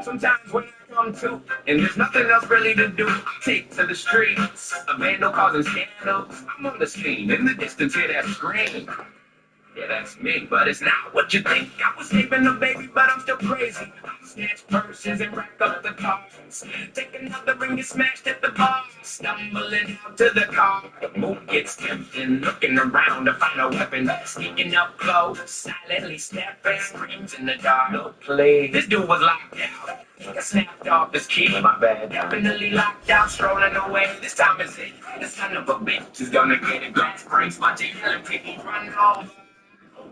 Sometimes when I come to, and there's nothing else really to do, I take to the streets. A vandal causing scandals. I'm on the scene. In the distance, hear that scream. Yeah, that's me, but it's not what you think. I was saving a baby, but I'm still crazy. I snatch purses and rack up the cars. Take another ring and smashed at the bar. Stumbling out to the car. The mood gets tempting, looking around to find a weapon. Sneaking up close, silently stepping, screams in the dark. No play. This dude was locked out. I snapped off his key, my bad. Definitely locked out, strolling away. This time is it. The son of a bitch is gonna get it. Glass breaks, my tail and people run over.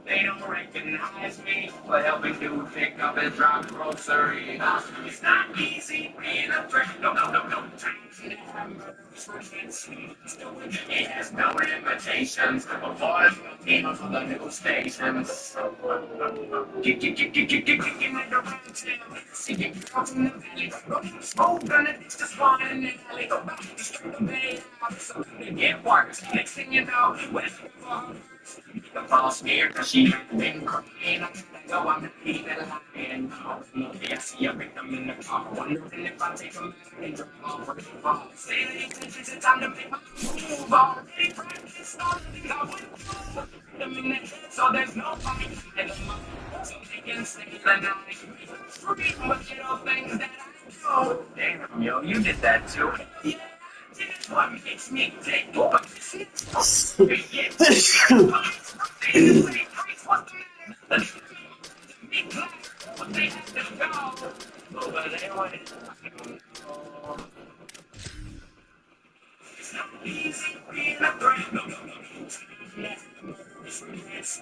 They don't recognize me, but helping dude pick up and drop groceries. It's not easy being a threat. No. It has no limitations. Avoid people for the news stations. Kicking at the round town. Seeking girls in the valley. Rolling smoke on the ditch to spawn in the alley. Go back to straight the bay out. So they get worse. Next thing you know, we're the false smear, cause she been crying. I know I'm not even lying. I see a victim in the car, wondering if I take them back and drop off or fall. Say it's time to make my move. Already practiced on the I would put them in the head, so there's no fight. And so they can stay the night. Free with little things that I do. Damn, yo, you did that too. Yeah. What makes me take over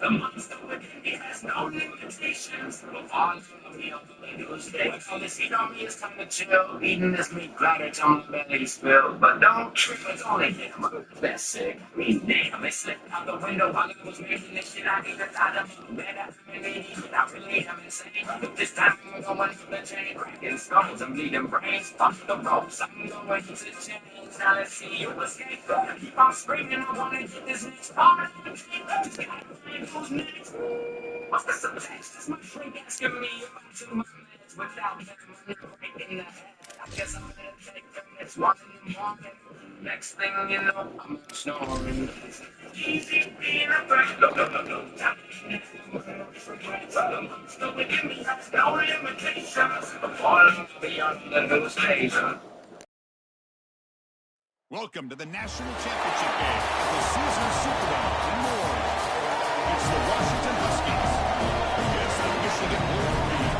the monster within me has no limitations. All of me on the news day. All this heat on me is time to chill. Eating this meat platter till my belly spilled. But don't trip, it's only him. That's sick. Me, damn, it slipped out the window while I was making this shit. I need to tie them better. I really am insane. But this time I'm going for the chain. Cracking skulls and bleeding brains. Off the ropes, I'm going to change. Now let's see you escape. Keep on screaming, I wanna get this next part. Just gotta find who's next. What's the subtext? Is my shrink asking me if I do my meds without them breaking the head? I guess I'm gonna take them. It's 1 in the morning. Next thing you know, I'm snoring. Easy being a threat. No. Still within me, that's no limitations. Falling beyond the news station. Welcome to the National Championship game at the Caesars Superdome in New Orleans. It's the Washington Huskies against the Michigan Wolverines.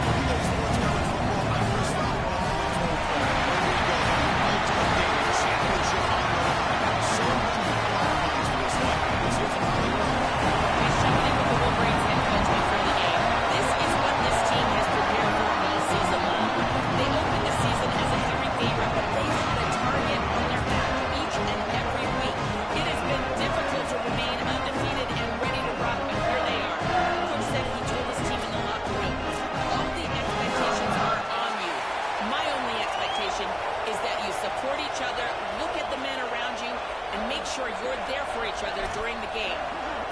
Today's sports coverage football, I'm Chris Falwell. Here we go. Ultimate game of championship on the line. So many qualifiers for this one. This is Hollywood. He's checking in with the Wolverines head coach before the game. This is what this team has prepared for all season long. They opened the season as a heavy favorite, but they had a target on their back each and every week. It has been difficult to remain undefeated and ready to rock, but here they are. Coach said he told his team in the locker room, all the expectations are on you. My only expectation is that you support each other, look at the men around you, and make sure you're there for each other during the game.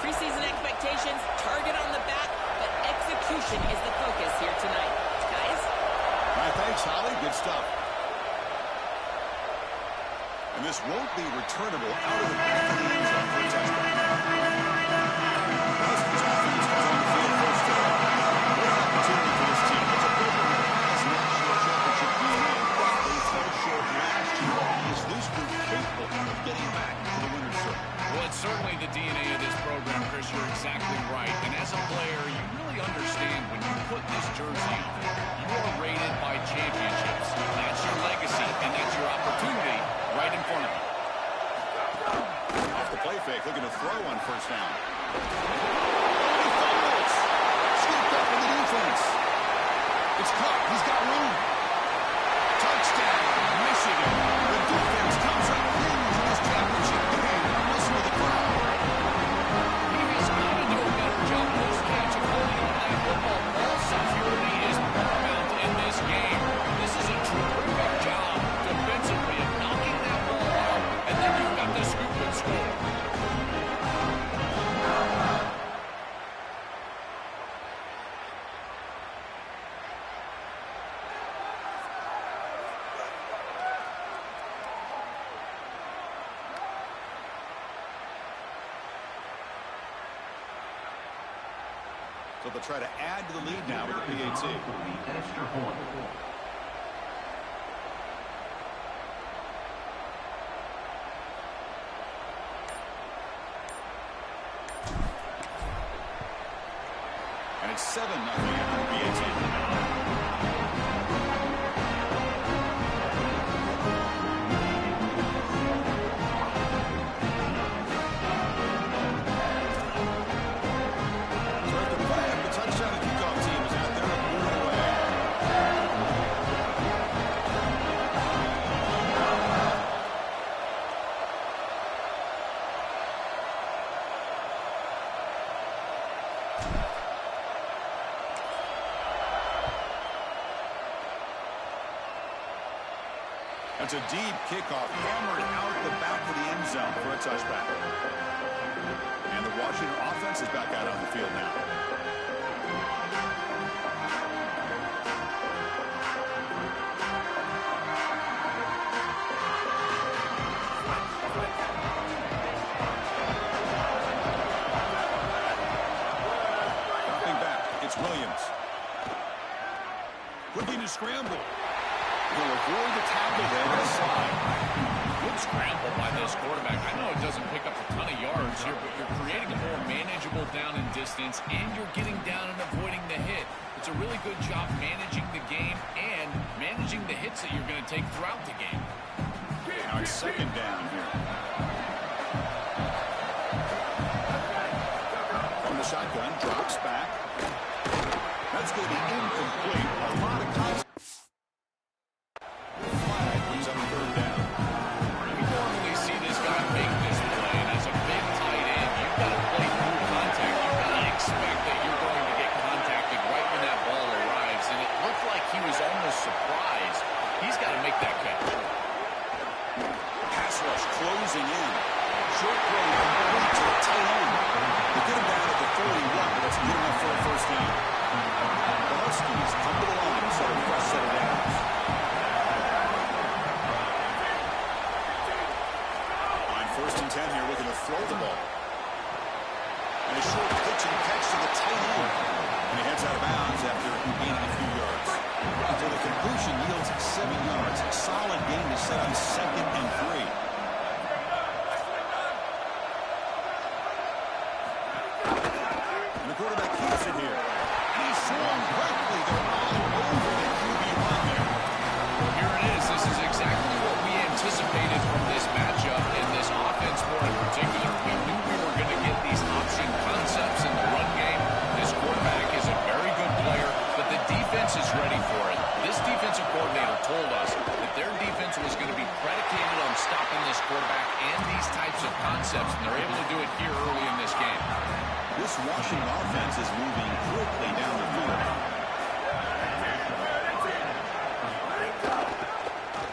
Preseason expectations, target on the back, but execution is the focus here tonight. Guys? All right, thanks, Holly. Good stuff. And this won't be returnable out of the back of the end zone for a touchdown. Huskies offense comes on the field first down. What an opportunity for this team. It's a program that has national championship DNA. They fell short last year. Is this group capable of getting back to the winner's circle? Well, it's certainly the DNA of this program, Chris. You're exactly right. And as a player, you really understand when you put this jersey on, you are rated by championships. That's your legacy, and that's your opportunity right in front of you. Off the play fake, looking to throw on first down. He fumbles. Scooped up in the defense. It's caught. He's got room. Touchdown, Michigan. The defense comes up huge in this championship game. Listen to the crowd. He has got to do a better job post-catch of holding on that football. Ball security is paramount in this game. This is a terrific job defensively of knocking that ball out, and then you've got the scoop and score. So they'll try to add to the lead now with the PAT. Extra point. And it's 7-0 after the PAT. It's a deep kickoff, hammered out the back of the end zone for a touchback. And the Washington offense is back out on the field now. Dropping back, it's Williams. Looking to scramble. He'll avoid the tackle there to the side. Good scramble by this quarterback. I know it doesn't pick up a ton of yards here, but you're creating a more manageable down and distance, and you're getting down and avoiding the hit. It's a really good job managing the game and managing the hits that you're going to take throughout the game. Now it's second down here. From the shotgun, drops back. That's going to be incomplete. A lot of contact. Surprise. He's got to make that catch. Pass rush closing in. Short throw complete to the tight end. They get him down at the 31, but that's good enough for a first down. The Huskies come to the line, set a fresh set of downs. On 1st and 10 here, looking to throw the ball. And a short pitch and catch to the tight end. And he heads out of bounds after gaining a few yards. So the completion yields 7 yards. A solid gain to set on 2nd and 3. And the quarterback keeps it here. And he's swung quickly. They're all over the QB1 there. Here it is. This is exactly what we anticipated from this matchup and this offense more in particular. We knew we were going to get these option concepts in the run game. This quarterback is a very good player, but the defense is ready for it. This defensive coordinator told us that their defense was going to be predicated on stopping this quarterback and these types of concepts, and they're able to do it here early in this game. This Washington offense is moving quickly down the field.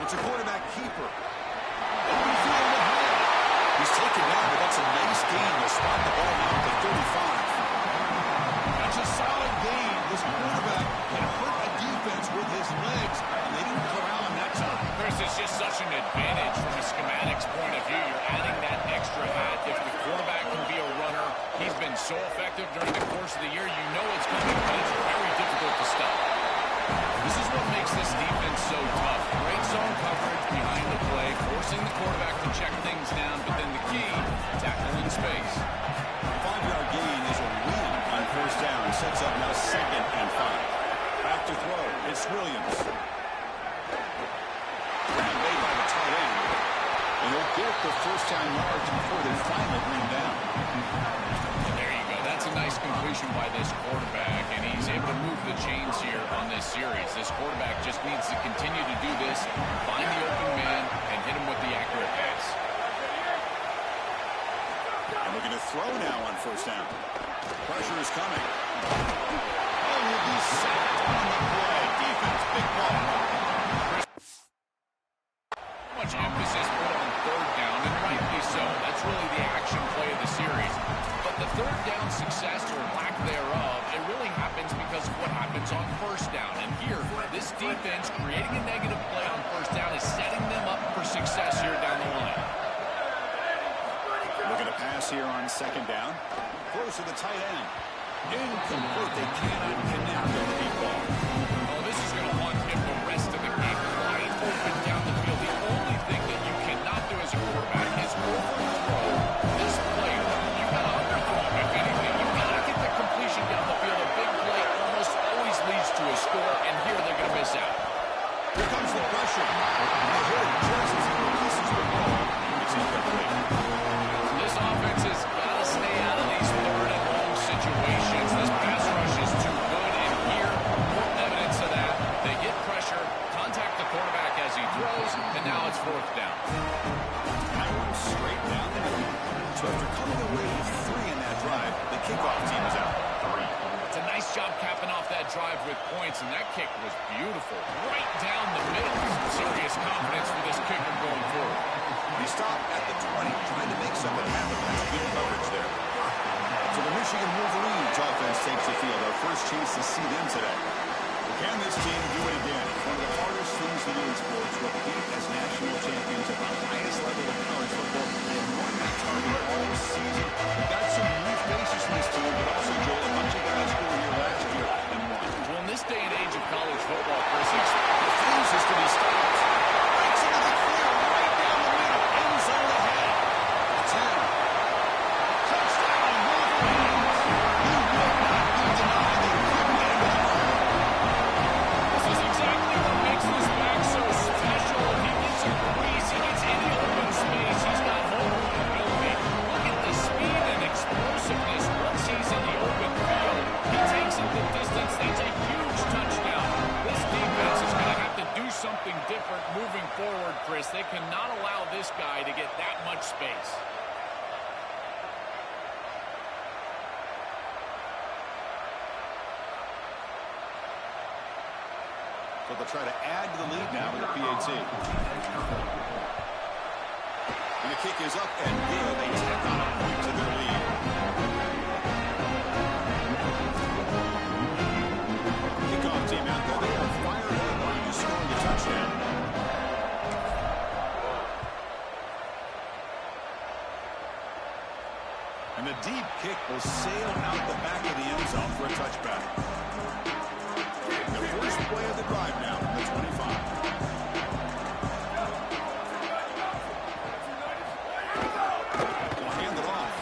It's a quarterback keeper. Open field ahead. He's taken down, but that's a nice gain to spot the ball now at the 35. That's a solid gain. This quarterback can hurt a defense with his legs, and they didn't corral him that time. Chris, it's just such an advantage from a schematics point of view. You're adding that extra hat. If the quarterback can be a runner, he's been so effective during the course of the year. You know it's coming, but it's very difficult to stop. This is what makes this defense so tough. Great zone coverage behind the play, forcing the quarterback to check things down, but then the key, tackle in space. 5-yard gain is a win on 1st down. Sets up now 2nd and 5. Back to throw. It's Williams. And made by the tight end. And he'll get the first-down yards before they finally bring him down. And there you go. That's a nice completion by this quarterback, and he's able to move the chains here on this series. This quarterback just needs to continue to do this, find the open man, and hit him with the accurate pass. And looking to throw now on 1st down. Pressure is coming. Oh, he'll be sacked on the play. Defense, big ball. Much emphasis put on 3rd down, and rightly so. That's really the action play of the series. But the 3rd down success, or lack thereof, it really happens because of what happens on 1st down. And here, this defense creating a negative play on 1st down is setting them up for success here down the line. Looking to pass here on 2nd down. Close to the tight end. Incomplete. They cannot connect on the deep ball. Oh, this is going to want him the rest of the game wide open down the field. The only thing that you cannot do as a quarterback is overthrow this player. You got to underthrow him, if anything. You got to get the completion down the field. A big play almost always leads to a score, and here they're going to miss out. Here comes the pressure. The hit just releases the ball. It's incomplete. This offense has got to stay out of these third and long situations. This pass rush is too good, and here, more evidence of that. They get pressure, contact the quarterback as he throws, and now it's fourth down. Power straight down the middle. So after coming away with 3 in that drive, the kickoff team is out 3. It's a nice job capping off that drive with points, and that kick was beautiful. Right down the middle. Some serious confidence for this kicker going forward. He stopped at the 20, trying to make something happen. That's good coverage there. So the Michigan Wolverines offense takes the field. Our first chance to see them today. Can this team do it again? One of the hardest things to do in sports, repeat as national champions at the highest level of college football. They have won that target all season. We've got some new faces in this team, but also, Joel, a bunch of guys who were here last year and won. Well, in this day and age of college football, Chris, refuses to be stopped. Breaks into the clear right down the middle. End zone ahead. 10. Touchdown, Wolverines. You will not be denied the equipment into the crowd. This is exactly what makes this back so special. He gets a crease, he gets any open space. He's got home run ability. Look at the speed and explosiveness once he's in the open field. He takes it the distance. That's a huge touchdown. This defense is going to have to do something different moving forward, Chris. They cannot allow this guy to get that much space. So they'll try to add to the lead now with the PAT. And the kick is up and good. They tack on a point to their lead. Kickoff team out there. They are fired up on you scoring a touchdown. And the deep kick will sail out the back of the end zone for a touchback. The first play of the drive now from the 25. Will hand it off.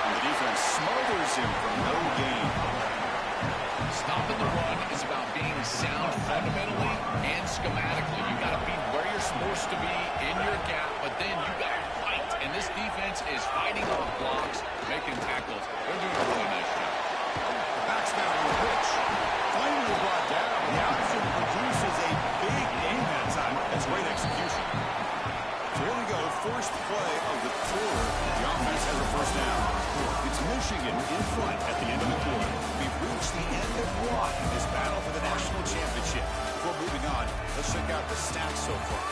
And the defense smothers him for no gain. Stopping the run is about being sound fundamentally and schematically. You got to be where you're supposed to be in your gap, but then you got to fight. And this defense is fighting off blocks, making tackles. They're doing a really nice job. The back's down on the pitch. Finally brought down. The option produces a big game that time. That's great execution. So here we go. First play of the quarter. The offense has a first down. It's Michigan in front at the end of the quarter. We've reached the end of one in this battle for the national championship. Before moving on, let's check out the stats so far.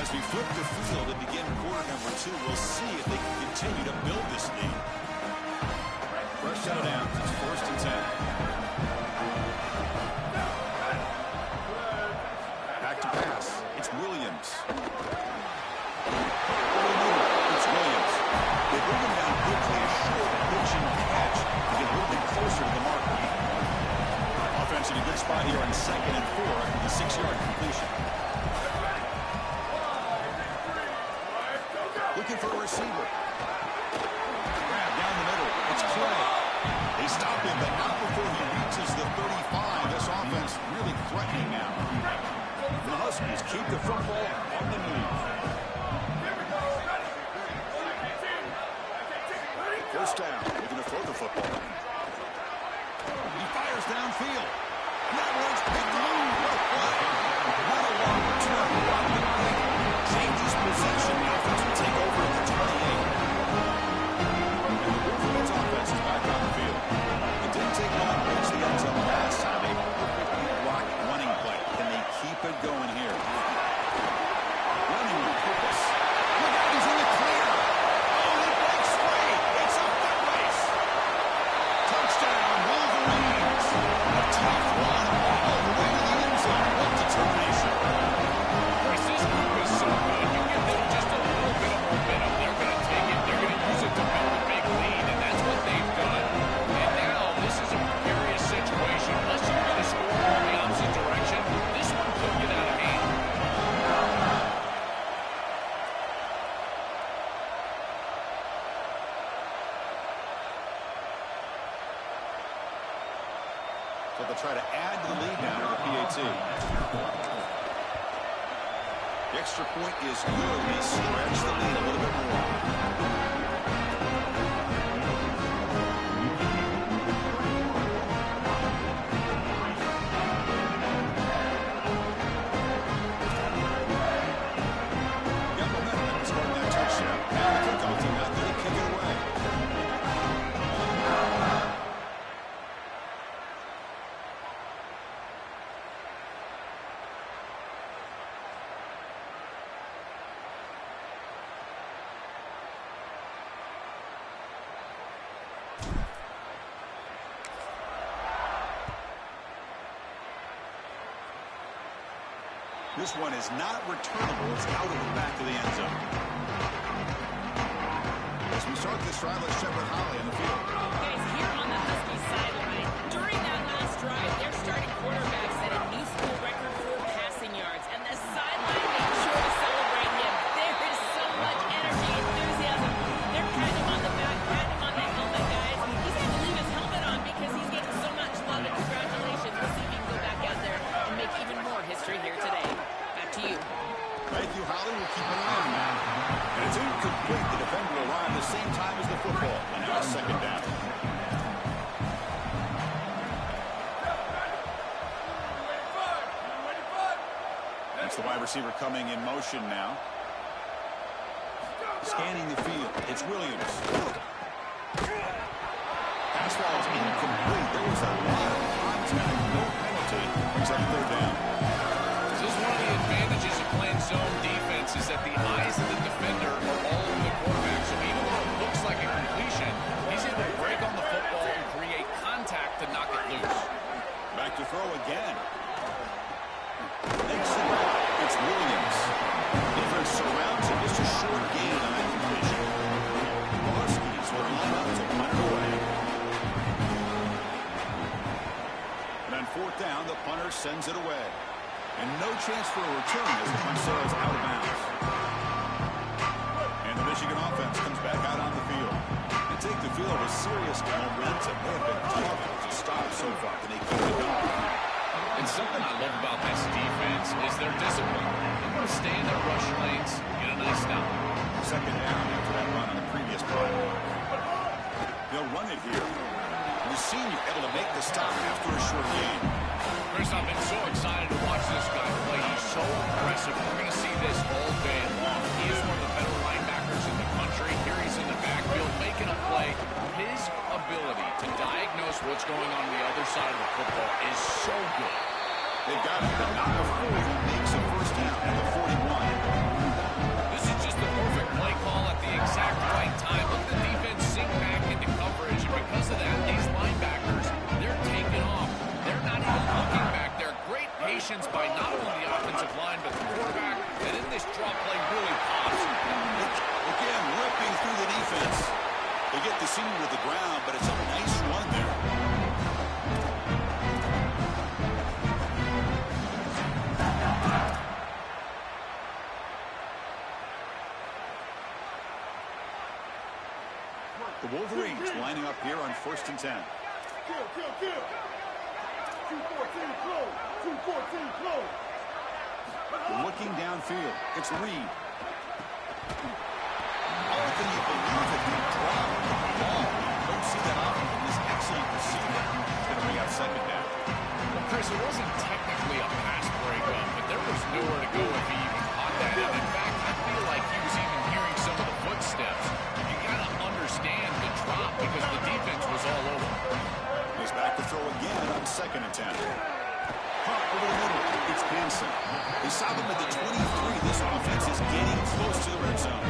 As we flip the field and begin quarter number 2, we'll see if they can continue to build this lead. First set of downs. It's 1st and 10. Back to pass. It's Williams. It's Williams. They bring him down quickly. A short pitch and catch to get a little bit closer to the marker. Offense in a good spot here on 2nd and 4. The 6-yard completion. Looking for a receiver. Grab down the middle. It's Clay. They stop him, but not before he reaches the 35. This offense really threatening now. The Huskies keep the football on the move. First down. Looking to throw the football. He fires downfield. That one's picked up. What a long return. What a pick. Changes possession. The offense will take over at the 28. And the Wolverines offense is back on the field. It didn't take long to reach the end zone last time. A perfectly blocked running play. Can they keep it going here? Running with purpose. Look out, he's in the clear. Oh, he breaks free. It's a foot race. Touchdown, Wolverines. A tough one all the way to the but they'll try to add to the lead now with the PAT. The extra point is good. They stretch the lead a little bit more. This one is not returnable. It's out of the back of the end zone. As we start this drive, let's check with Holly on the field. Guys, here on the Huskies sideline, during that last drive, their starting quarterback set a new school record for passing yards, and the sideline made sure to celebrate him. There is so much energy, enthusiasm. They're patting him on the back, patting him on the helmet, guys. He's had to leave his helmet on because he's getting so much love and congratulations. We'll see if he can go back out there and make even more history here today. Back to you. Thank you, Holly. We'll keep an eye on that. And it's incomplete. The defender arrived the same time as the football. And now a second down. That's the wide receiver coming in motion now. Scanning the field. It's Williams. Pass ball is incomplete. There was a lot of contact. No penalty. Brings up third down. This is one of the advantages of playing zone defense is that the eyes of the defender are all over the quarterback. So even though it looks like a completion, he's able to break on the football and create contact to knock it loose. Back to throw again. Next to that, it's Williams. Defense surrounds him. Just a short gain on that completion. The Huskies will line up to punt it away. And on fourth down, the punter sends it away. And no chance for a return as the punt sails out of bounds. And the Michigan offense comes back out on the field. They take the field with serious momentum. They have been tough to stop so far, and they keep it going. And something I love about this defense is their discipline. They're going to stay in their rush lanes, get a nice stop. Second down after that run on the previous play. They'll run it here. The senior able to make the stop after a short gain. Chris, I've been so excited to watch this guy play. He's so impressive. We're going to see this all day long. He is one of the better linebackers in the country. Here he's in the backfield making a play. His ability to diagnose what's going on the other side of the football is so good. They've got him, but not before he makes a first down at the 41. This is just the perfect play call at the exact right time. Look at the defense sink back into coverage, and because of that, these linebackers, they're taking off. They're not even looking back there. Great patience by not only the offensive line, but the quarterback. And then this draw play really pops. Again, ripping through the defense. They get the senior to the ground, but it's a nice run there. The Wolverines lining up here on 1st and 10. Kill. 2-14 close. 2-14 close. Looking downfield. It's Reed. Oh, can you believe it? He dropped the ball. Don't see that often from this excellent receiver. He's going to bring out second down. Well, Chris, it wasn't technically a pass breakup, but there was nowhere to go if he even caught that. And in fact, I feel like he was even hearing some of the footsteps. You got to understand the drop because the defense was all over. He's back to throw again on 2nd and 10. Hunt over the middle. It's Hansen. They stop him at the 23. This offense is getting close to the red zone.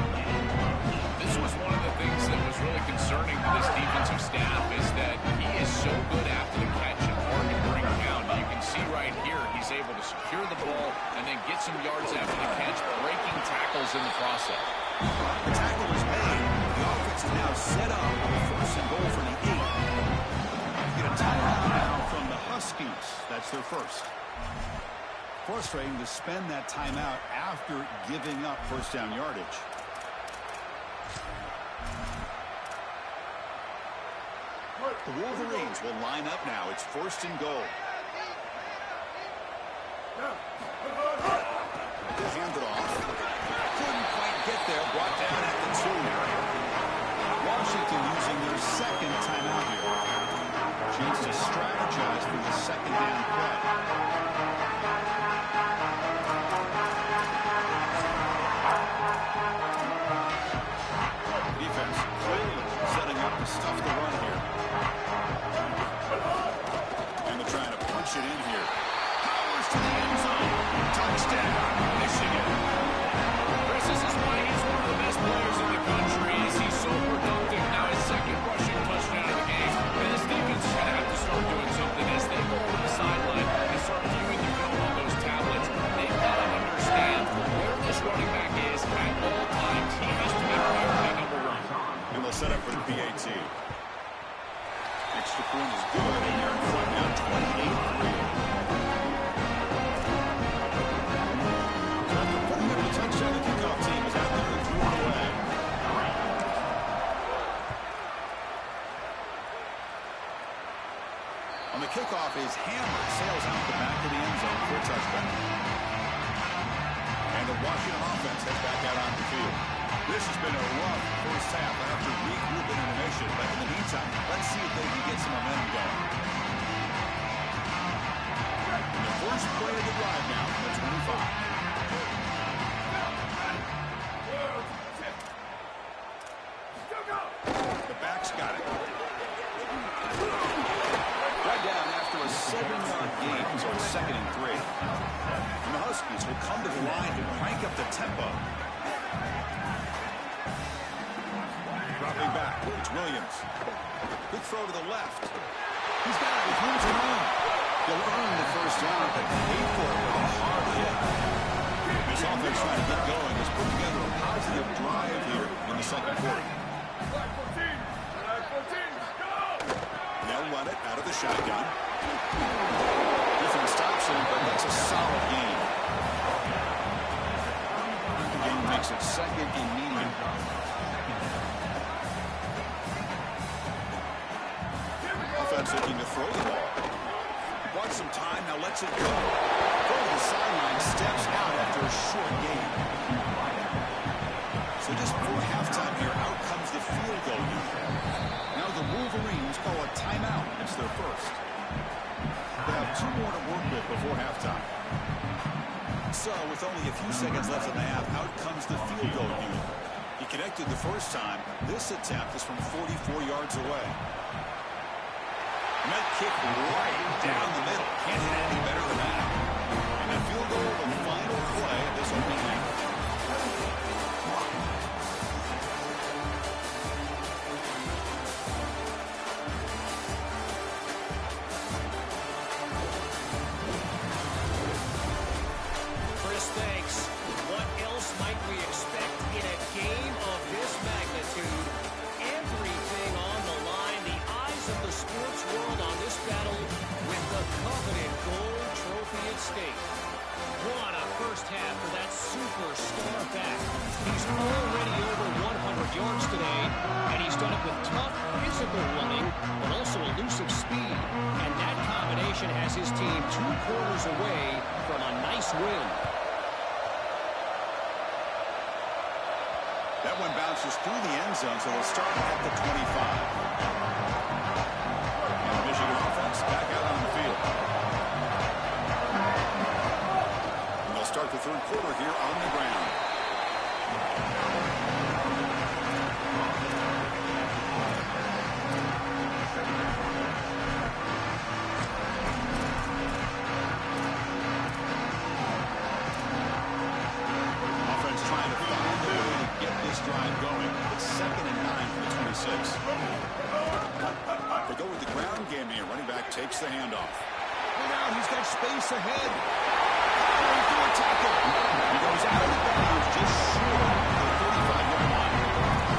This was one of the things that was really concerning to this defensive staff is that he is so good after the catch and hard to bring down. You can see right here he's able to secure the ball and then get some yards after the catch, breaking tackles in the process. The tackle is made. The offense is now set up on the 1st and goal for the 8. Get a timeout now from the Huskies. That's their first. Frustrating to spend that timeout after giving up first down yardage. The Wolverines will line up now. It's 1st and goal. They'll hand it off. Couldn't quite get there. Brought down at the 2. Washington using their 2nd timeout here. Chance to strategize for the 2nd down play. Defense clearly setting up to stuff the run here. And they're trying to punch it in here. Powers to the end zone. Touchdown, Michigan. Chris, this is why he's one of the best players in the country. He's so productive. Now his 2nd rushing touchdown of the game. And this defense is going to have to start doing something as they go over the sideline and start viewing the film on those tablets. They've got to understand where this running back is at all times. He has to be priority number 1. And they'll set up for the PAT. Extra point is good, and they're in front now 28-3. So after putting up a touchdown, the kickoff team is out there and threw it away. On the kickoff is Hammer, sails out the back of the end zone for a touchdown. And the Washington offense heads back out on the field. This has been a rough first half after regrouping animation, but in the meantime, let's see if they can get some momentum going. And the first play of the drive now from the 25. The back's got it. Right down after a 7-yard gain, so it's 2nd and 3. And the Huskies will come to the line and crank up the tempo. Dropping back, it's Williams. Good throw to the left. He's got it with room to run. He'll earn the first down, but paid for it with a hard hit. This offense trying to get going has put together a positive drive here in the 2nd quarter. They'll run it out of the shotgun. Defense stops him, but that's a solid gain. The game makes it 2nd and medium. Offense looking to throw the ball. Wants some time, now lets it go. Go to the sideline, steps out after a short gain. So just before halftime here, out comes the field goal unit. Now the Wolverines call a timeout. It's their first. They have 2 more to work with before halftime. So with only a few seconds left in the half, out comes the field goal unit. He connected the first time. This attempt is from 44 yards away. Net kick right down the middle. Can't hit any better than that. And a field goal, the final play of this opening half. Chris, thanks. What else might we expect in a game of this magnitude? Everything on the line. The eyes of the sports world on this battle with the coveted gold trophy at stake. What a first half for that superstar back. He's already over 100 yards today, and he's done it with tough physical running, but also elusive speed. And that combination has his team 2 quarters away from a nice win. That one bounces through the end zone, so they'll start at the 25. And the Michigan offense back out on the field. And they'll start the 3rd quarter here on the ground. Offense trying to find the way to get this drive going. It's 2nd and 9 from the 26. They go with the ground game here. Running back takes the handoff. Now he's got space ahead. Going through a tackle. He goes out of bounds just short of the 35-yard line.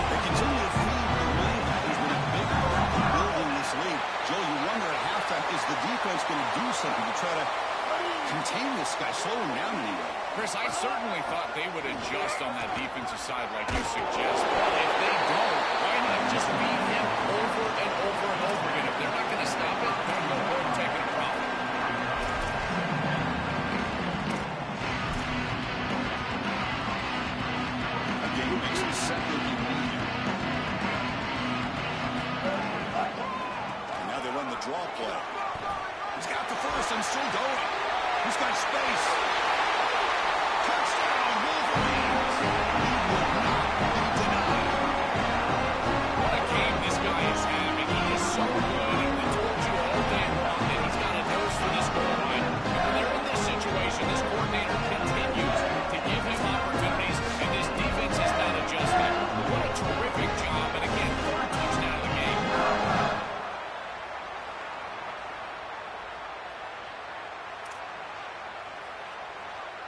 They continue to feed the running back who's been a big part of building this lead. Joe, you wonder at halftime, is the defense going to do something to try to contain this guy, slow him down anyway. Chris, I certainly thought they would adjust on that defensive side like you suggest. But if they don't, why not just beat him over and over and over again? If they're not going to stop it, there's no point in taking a profit. A game makes it second and medium. And now they run the draw play. He's got the first and still going. He's got space. Touchdown, Wolverines. He will not be denied. What a game this guy is having. He is so good. And I told you all day long that he's got a nose for this goal line. When they're in this situation, this coordinator continues to give him opportunities, and this defense is not adjusting. What a terrific job. And again, third touchdown of the game.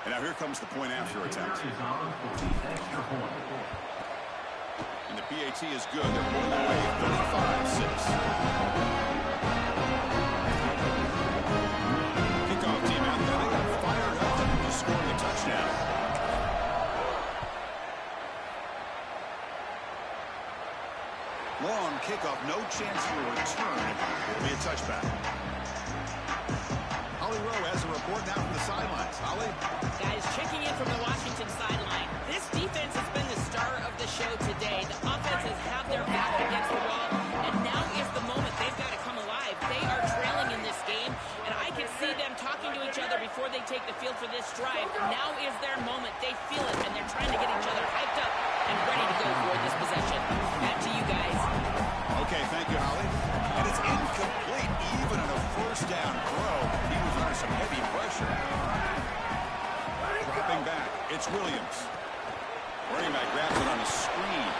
And now here comes the point after attempt. And the PAT is good. They're pulling away 35-6. Kickoff team out there. They got fired up to score the touchdown. Long kickoff. No chance for a return. It'll be a touchback. Holly Rowe has a report now from the sidelines. Holly? Guys, checking in from the Washington sideline. This defense has been the star of the show today. The offense has had their back against the wall, and now is the moment they've got to come alive. They are trailing in this game, and I can see them talking to each other before they take the field for this drive. Now is their moment. They feel it, and they're trying to get each other hyped up and ready to go for this possession. Back to you guys. Okay, thank you, Holly. And it's incomplete, even in a first down throw. He was under some heavy pressure. Dropping back, it's Williams. Running back grabs it on a screen.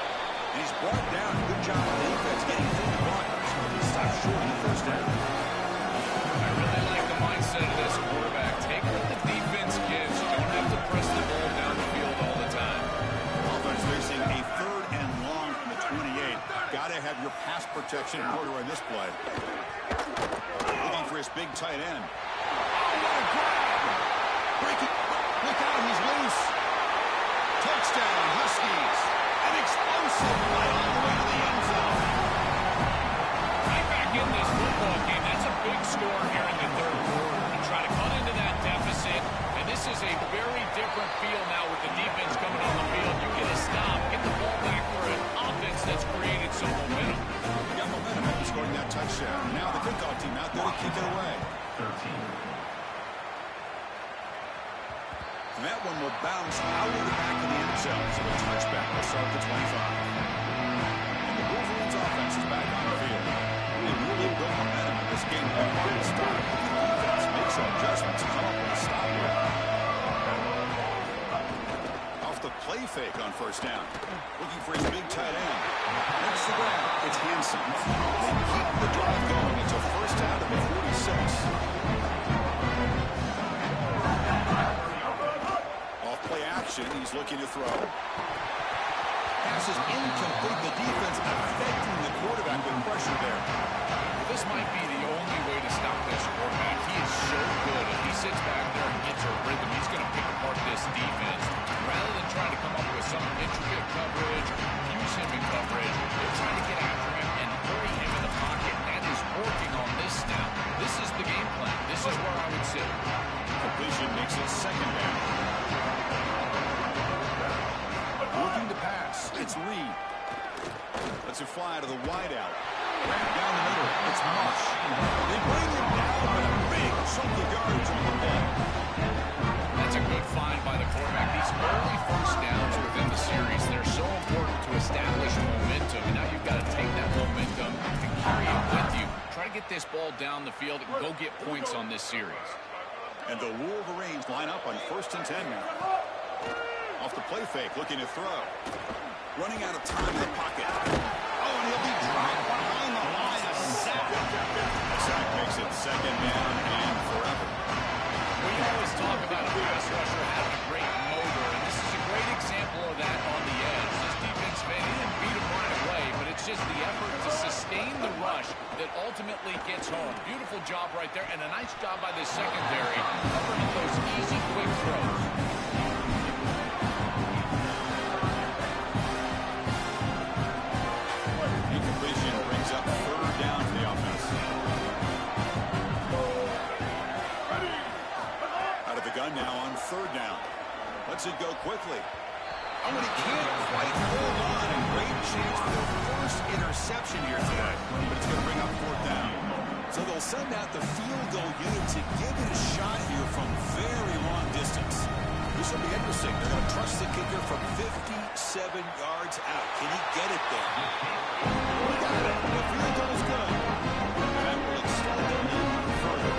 And he's brought down. Good job on the defense getting through the blockers. He stopped short of the first down. I really like the mindset of this quarterback. Take what the defense gives. You don't have to press the ball down the field all the time. Offense facing a third and long from the 28. Got to have your pass protection in order in this play. Looking for his big tight end. Oh, what a grab! Breaking. Look out, he's loose. Touchdown, Huskies. An explosive play all the way to the end zone. Right back in this football game. That's a big score here in the third quarter. You try to cut into that deficit, and this is a very different feel now with the defense coming on the field. You get a stop, get the ball back for an offense that's created some momentum. They got momentum after scoring that touchdown. Now the kickoff team out there to kick it away. 13. And that one will bounce out of the back of the end zone. So a touchback will start the 25. And the Wolverines offense is back on the field. They really built momentum in this game. They're hard to stop. The defense makes some adjustments, come up with a stop here. Off the play fake on first down. Looking for his big tight end. That's the grab. It's Hansen. They keep the drive going. It's a first down to the 46. Play action, he's looking to throw. Pass is incomplete. The defense affecting the quarterback with pressure there. This might be the only way to stop this quarterback. He is so good. If he sits back there and gets a rhythm, he's going to pick apart this defense. Rather than trying to come up with some intricate coverage or confuse him in coverage, they're trying to get after him and bury him in the pocket. That is working on this snap. This is the game plan. This is where I would sit. Completion makes it second down. Looking to pass. It's Reed. Lets it fly to the wideout. Down the middle. It's Mush. They bring him down with a big chunk of yardage on the play. That's a good find by the quarterback. These early first downs within the series, they're so important to establish momentum. And now you've got to take that momentum and carry it with you. Try to get this ball down the field and go get points on this series. And the Wolverines line up on 1st and 10 now. Off the play fake, looking to throw. Running out of time in the pocket. Oh, and he'll be dropped behind the line. A sack. A sack makes it second down and forever. We always talk about a pass rusher having a great motor, and this is a great example of that on the edge. This defense man, he didn't beat him right away, but it's just the effort to sustain the rush that ultimately gets home. Beautiful good job right there, and a nice job by the secondary covering up those easy, quick throws. Incompletion brings up third down for the offense. Out of the gun now on third down. Lets it go quickly. Oh, and he can't quite hold on. A great chance for the first interception here today. But it's going to bring up fourth down. So they'll send out the field goal unit to give it a shot here from very long distance. This will be interesting. They're going to trust the kicker from 57 yards out. Can he get it there? We got it. The field goal is good. And that will extend their lead further.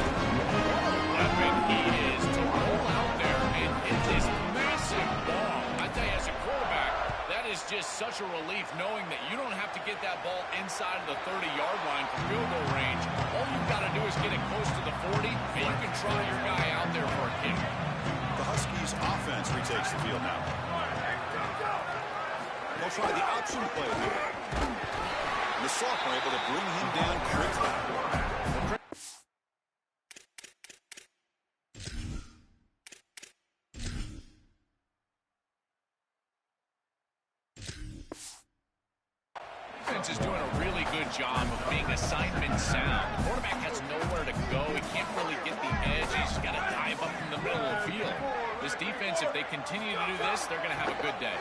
Weapon he is to roll out there and hit this massive ball. I tell you, as a quarterback, that is just such a relief knowing that you don't have to get that ball inside of the 30-yard line for field goal range. All you've got to do is get it close to the 40, and you can try your guy out there for a kick. The Huskies offense retakes the field now. They'll try the option play here. The sophomore able to bring him down quickly. Defense is doing a really good job of being assignment sound. The quarterback has nowhere to go. He can't really get the edge. He's got to dive up in the middle of the field. This defense, if they continue to do this, they're going to have a good day.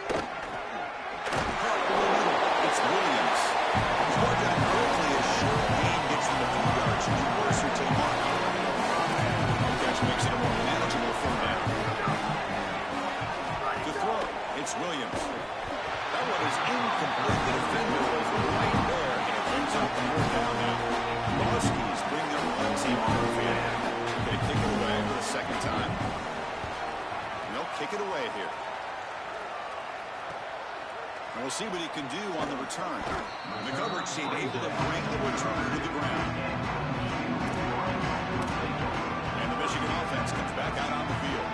It's Williams. He's brought down quickly as short gain gets him a few yards closer to the mark. The catch makes it a more manageable third down. To throw, it's Williams. That one is incomplete. The defender was right there, and it brings up the fourth down now. The Huskies bring their own team on the field. They kick it away for the second time. And they'll kick it away here. And we'll see what he can do on the return. And the coverage team able to bring the return to the ground. And the Michigan offense comes back out on the field.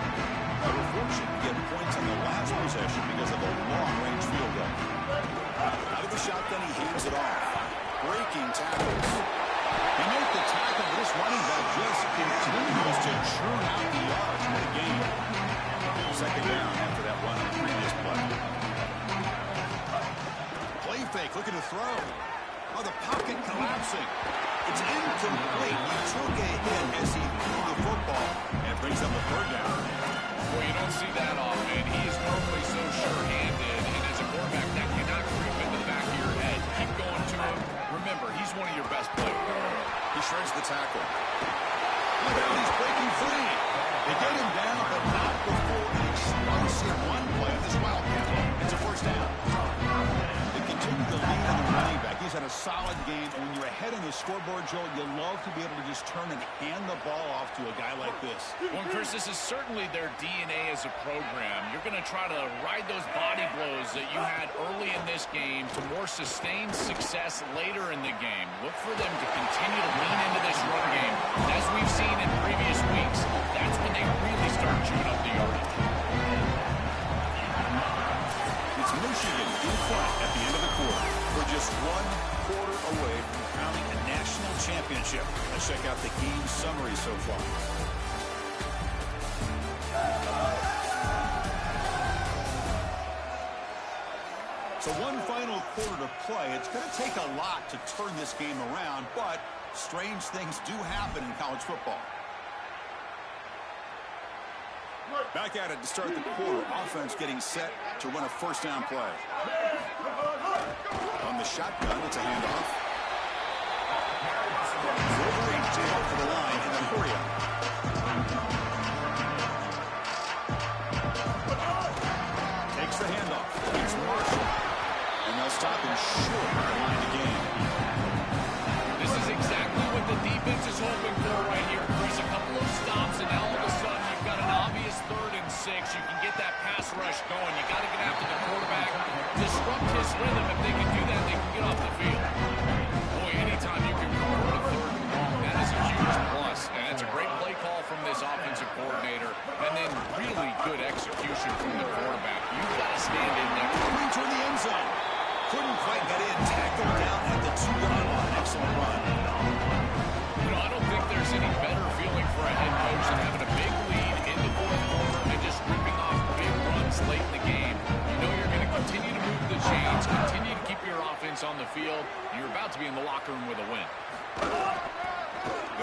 They were fortunate to get points on the last possession because of a long-range field goal. Out of the shotgun, he hands it off. Breaking tackles. He made the tackle, but this running back just continues to churn out the yards for the game. Second down after that run on the previous play. Play fake, looking to throw. Oh, the pocket collapsing. It's incomplete. He took a hit as he threw the football and brings up a third down. Well, you don't see that often. He is normally so sure-handed, and as a quarterback, that cannot creep in the back of your head. Keep going to him. Remember, he's one of your best players. He shreds the tackle. Look out, he's breaking free. They get him down, but not before an explosive run play on this Wildcat. It's a first down. They continue to lead on the running back. He's had a solid game, and when you're ahead on the scoreboard, Joel, you love to be able to just turn and hand the ball off to a guy like this. Well, Chris, this is certainly their DNA as a program. You're going to try to ride those body blows that you had early in this game to more sustained success later in the game. Look for them to continue to lean into this run game. As we've seen in previous weeks, that's when they really start chewing up the yardage. It's Michigan in front at the end of the quarter. We're just 1 quarter away from crowning a national championship. Let's check out the game summary so far. So one final quarter to play. It's going to take a lot to turn this game around, but strange things do happen in college football. Back at it to start the quarter. Offense getting set to run a first down play. On the shotgun, it's a handoff. Wolverines to help for the line in the hurry up. Takes the handoff. It's Marshall. And they'll stop him short of the line again. This is exactly what the defense is hoping for right here. There's a couple of stops, and now all of a sudden you've got an obvious 3rd and 6. You can get that pass rush going. You got to get after the quarterback, disrupt his rhythm. If they can do that, they can get off the field. Boy, anytime you can convert a 3rd and long, that is a huge plus, and it's a great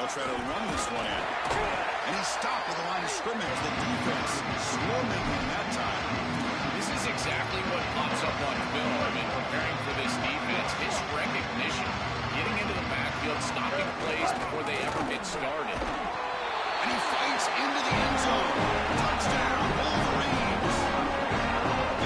they'll try to run this one in. And he's stopped at the line of scrimmage. The defense slow-making that time. This is exactly what pops up on film in preparing for this defense. His recognition, getting into the backfield, stopping plays before they ever get started. And he fights into the end zone. Touchdown, Wolverines.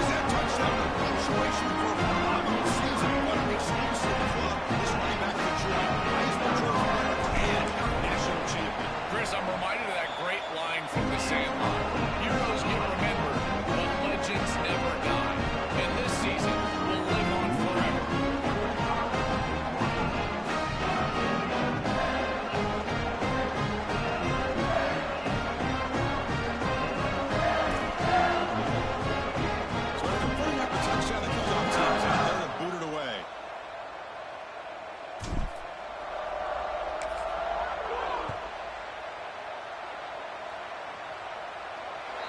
Is that touchdown the punctuation for a phenomenal season? What an exclusive club. This running back for Detroit, Heisman Trophy winner and national champion. Chris, I'm reminded of that great line from The Sandlot. Heroes get remembered, but legends never die. And this season will live on forever. So they're putting up a touchdown. The kickoff team's out there to boot it away.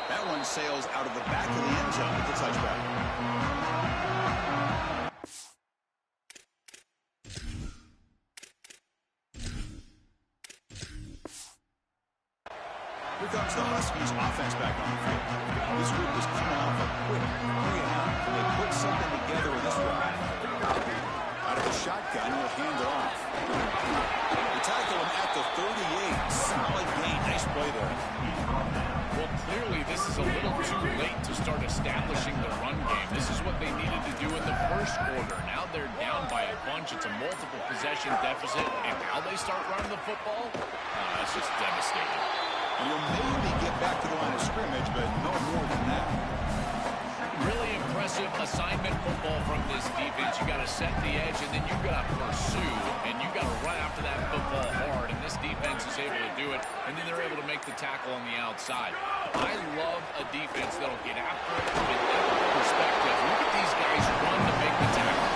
That one sails out of the back of the end zone with the touchback. Here comes the Huskies offense back on the field. This group is coming off a quick 3-and-out, and they put something together in this drive. Out of the shotgun, he'll hand it off. They tackle him at the 38. Solid gain. Nice play there. Well, clearly this is a little too late to start establishing the run game. This is what they needed to do in the first quarter. Now they're down by a bunch. It's a multiple possession deficit. And now they start running the football? That's just devastating. And he'll maybe get back to the line of scrimmage, but no more than that. Really impressive assignment football from this defense. You got to set the edge, and then you got to pursue, and you got to run after that football hard. And this defense is able to do it, and then they're able to make the tackle on the outside. I love a defense that'll get after it from an ethical perspective. Look at these guys run to make the tackle.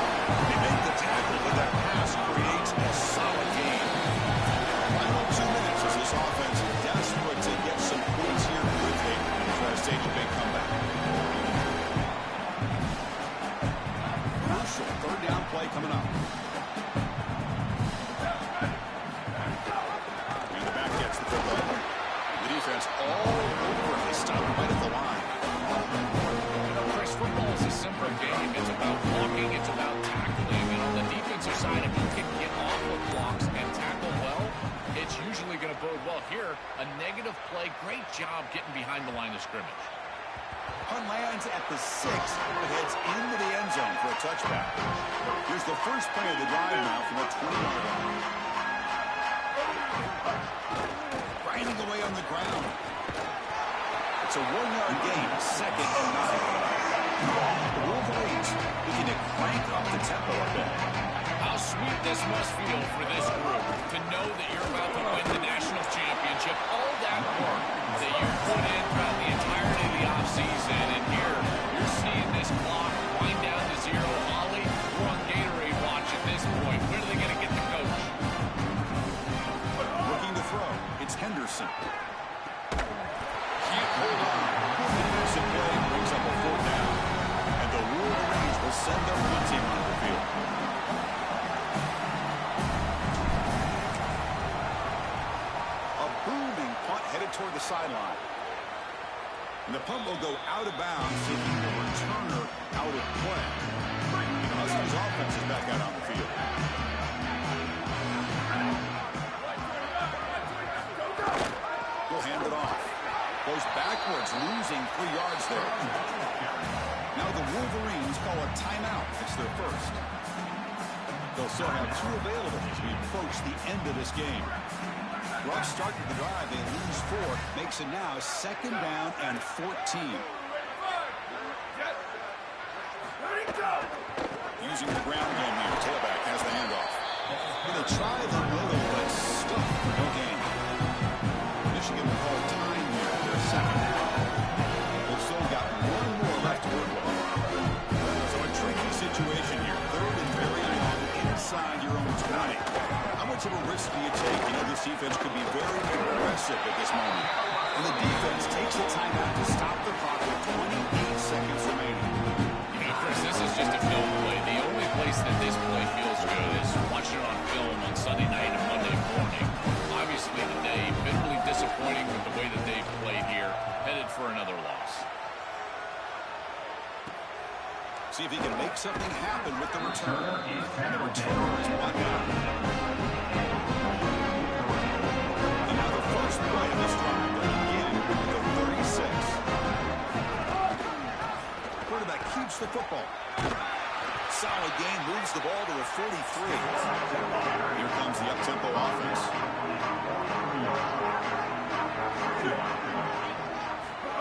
They make the tackle, but that pass creates a solid gain. Final 2 minutes as this offense is desperate to get some points here quickly and try to stage a big comeback. Crucial third down play coming up. And the back gets the football. The defense all over. They stop right at the line. You know, Chris, football is a simple game. It's about blocking. It's about tackling. And on the defensive side, if you can get off of blocks and tackle well, it's usually going to bode well. Here, a negative play. Great job getting behind the line of scrimmage. Punt lands at the 6, but heads into the end zone for a touchback. Here's the first play of the drive now from the 20-yard line. Grinding away on the ground. It's a 1-yard gain, 2nd and 9. The Wolverines looking to crank up the tempo a bit. How sweet this must feel for this group to know that you're about to win the national championship. All that work that you put in throughout the entirety of the offseason, and here you're seeing this clock wind down to 0. Ollie, we're on Gatorade watch at this point. When are they going to get the coach? Looking to throw. It's Henderson. Can't hold on. Henderson play brings up a 4th down. And the Wolverines will send their punt team onto the field. A booming punt headed toward the sideline. And the punt will go out of bounds, taking the returner out of play. The Huskies offense is back out on the field. He'll hand it off. Goes backwards, losing 3 yards there. Now the Wolverines call a timeout. It's their first. They'll still have 2 available as we approach the end of this game. Rough start to the drive. They lose 4. Makes it now 2nd down and 14. Using the ground game here. Tailback has the handoff. Going to try the middle, but stuck. No gain. Michigan will call time here for a 2nd down. They've still got 1 more left to work with. So a tricky situation here. 3rd and very long inside your own 20. How much of a risk do you take? You know, this defense could be very aggressive at this moment. And the defense takes the timeout to stop the clock with 28 seconds remaining. You know, Chris, this is just a film play. The only place that this play feels good is watching it on film on Sunday night and Monday morning. Obviously, disappointing with the way that they've played here. Headed for another loss. See if he can make something happen with the return. And the return is brought down. And now the first play of this drive will begin at the 36. Quarterback keeps the football. Solid gain, moves the ball to the 43. Here comes the up-tempo offense.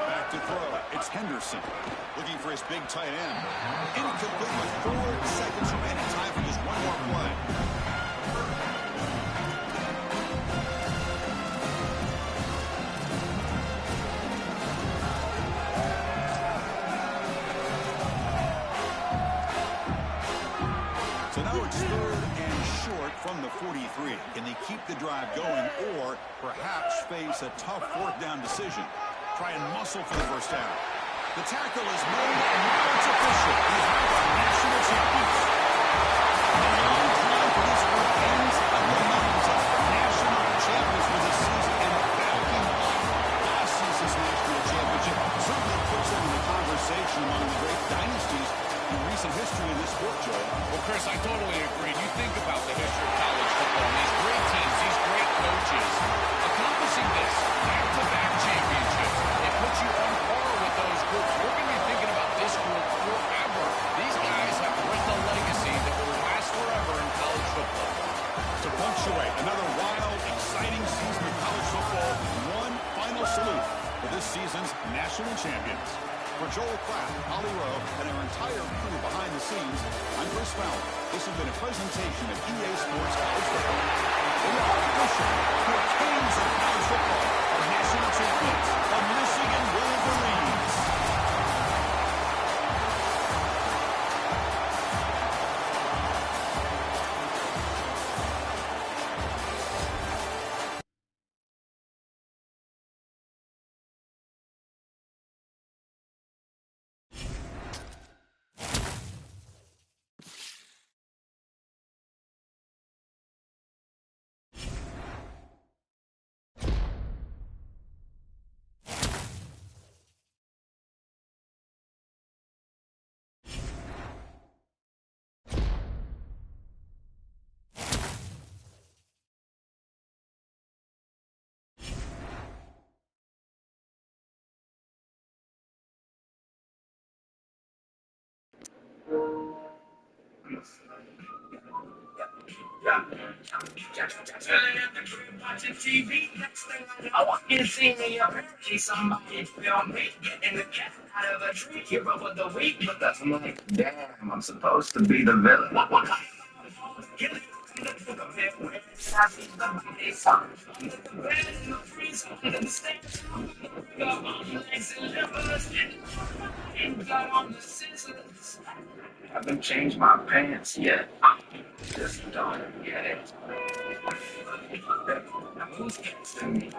Back to throw. It's Henderson looking for his big tight end. Incomplete with 4 seconds remaining. Time for just one more play. So now it's 3rd and short from the 43. Can they keep the drive going or perhaps face a tough 4th down decision? Try and muscle for the first down. The tackle is made, and now it's official. He's now the national champions. A long time for this group ends on the mountaintop. National champions for this season and backing up last season's national championship. Certainly puts them in the conversation among the great dynasties in recent history in this sport, Joe. Well, Chris, I totally agree. You think about the history of college football, these great teams, these great coaches, accomplishing this, back-to-back championships. It puts you on par with those groups. We're going to be thinking about this group forever. These guys have written a legacy that will last forever in college football. To punctuate another wild, exciting season of college football, one final salute for this season's national champions. For Joel Klatt, Holly Rowe, and our entire crew behind the scenes, I'm Chris Fowler. This has been a presentation of EA Sports College Football. We are official to the kings of college football, our national champions, the Michigan Wolverines. Watching TV, next thing I know, I can see me apparently somebody film me getting the cat out of a tree. Hero of the week, but that's I'm like, damn, I'm supposed to be the villain. What? Killing the book of it, where it's happy, the body song. The bed in the freezer, the stairs, the legs and livers, and blood on the scissors. Haven't changed my pants yet. Just don't get it. Who's texting me?